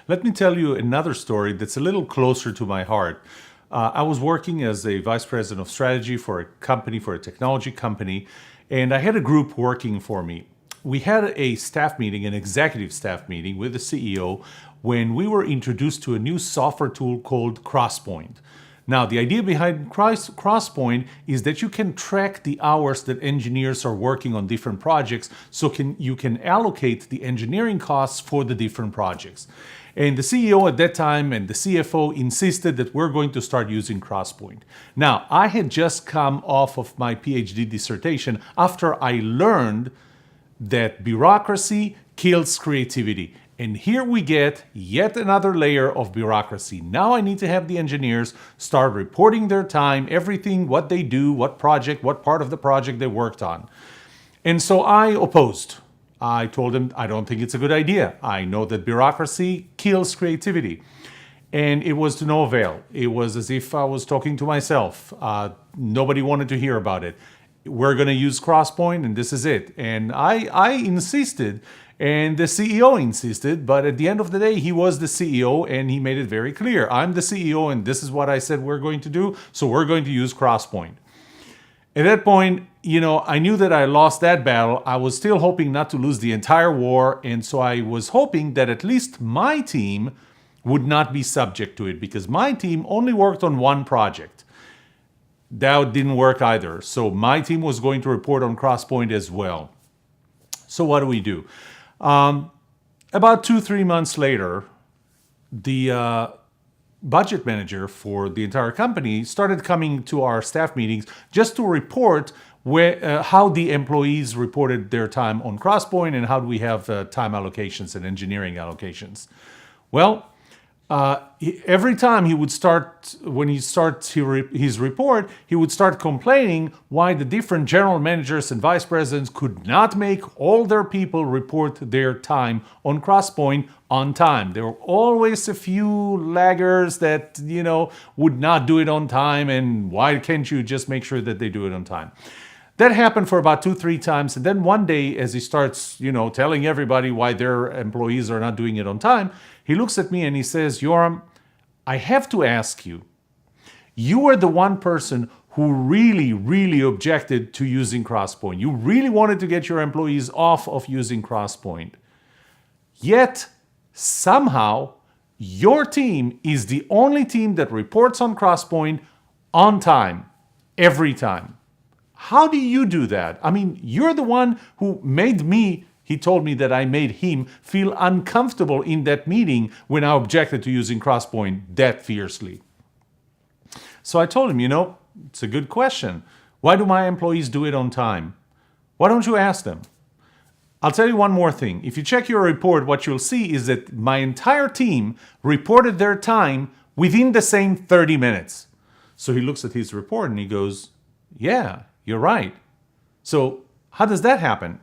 let me tell you another story that's a little closer to my heart. I was working as a vice president of strategy for a company, for a technology company, and I had a group working for me. We had a staff meeting, an executive staff meeting with the CEO when we were introduced to a new software tool called Crosspoint. Now, the idea behind Crosspoint is that you can track the hours that engineers are working on different projects, so you can allocate the engineering costs for the different projects. And the CEO at that time and the CFO insisted that we're going to start using Crosspoint. Now, I had just come off of my PhD dissertation after I learned that bureaucracy kills creativity. And here we get yet another layer of bureaucracy. Now I need to have the engineers start reporting their time, everything, what they do, what project, what part of the project they worked on. And so I opposed. I told them I don't think it's a good idea. I know that bureaucracy kills creativity. And it was to no avail. It was as if I was talking to myself. Nobody wanted to hear about it. We're going to use Crosspoint and this is it. And I insisted. And the CEO insisted, but at the end of the day, he was the CEO and he made it very clear. I'm the CEO and this is what I said we're going to do, so we're going to use Crosspoint. At that point, I knew that I lost that battle. I was still hoping not to lose the entire war, and so I was hoping that at least my team would not be subject to it, because my team only worked on one project. That didn't work either, so my team was going to report on Crosspoint as well. So what do? About 2-3 months later, the budget manager for the entire company started coming to our staff meetings just to report how the employees reported their time on Crosspoint and how do we have time allocations and engineering allocations. Well, every time he would start, when he starts his report, he would start complaining why the different general managers and vice presidents could not make all their people report their time on Crosspoint on time. There were always a few laggers that, would not do it on time, and why can't you just make sure that they do it on time? That happened for about 2-3 times, and then one day, as he starts, telling everybody why their employees are not doing it on time, he looks at me and he says, Yoram, I have to ask you, you were the one person who really, really objected to using Crosspoint. You really wanted to get your employees off of using Crosspoint. Yet, somehow, your team is the only team that reports on Crosspoint on time, every time. How do you do that? I mean, you're the one who made me, he told me that I made him feel uncomfortable in that meeting when I objected to using Crosspoint that fiercely. So I told him, it's a good question. Why do my employees do it on time? Why don't you ask them? I'll tell you one more thing. If you check your report, what you'll see is that my entire team reported their time within the same 30 minutes. So he looks at his report and he goes, yeah, you're right. So how does that happen?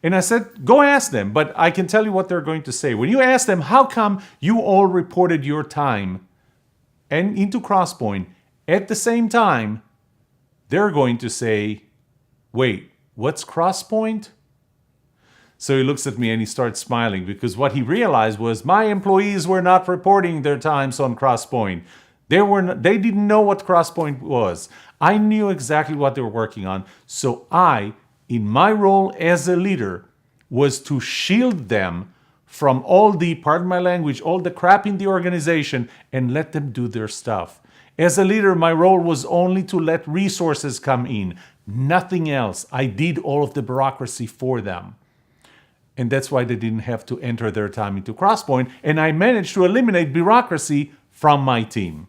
And I said, go ask them, but I can tell you what they're going to say. When you ask them, how come you all reported your time and into Crosspoint at the same time, they're going to say, wait, what's Crosspoint? So he looks at me and he starts smiling, because what he realized was my employees were not reporting their times on Crosspoint. They didn't know what Crosspoint was. I knew exactly what they were working on. So I, in my role as a leader, was to shield them from all the, pardon my language, all the crap in the organization and let them do their stuff. As a leader, my role was only to let resources come in, nothing else. I did all of the bureaucracy for them. And that's why they didn't have to enter their time into Crosspoint. And I managed to eliminate bureaucracy from my team.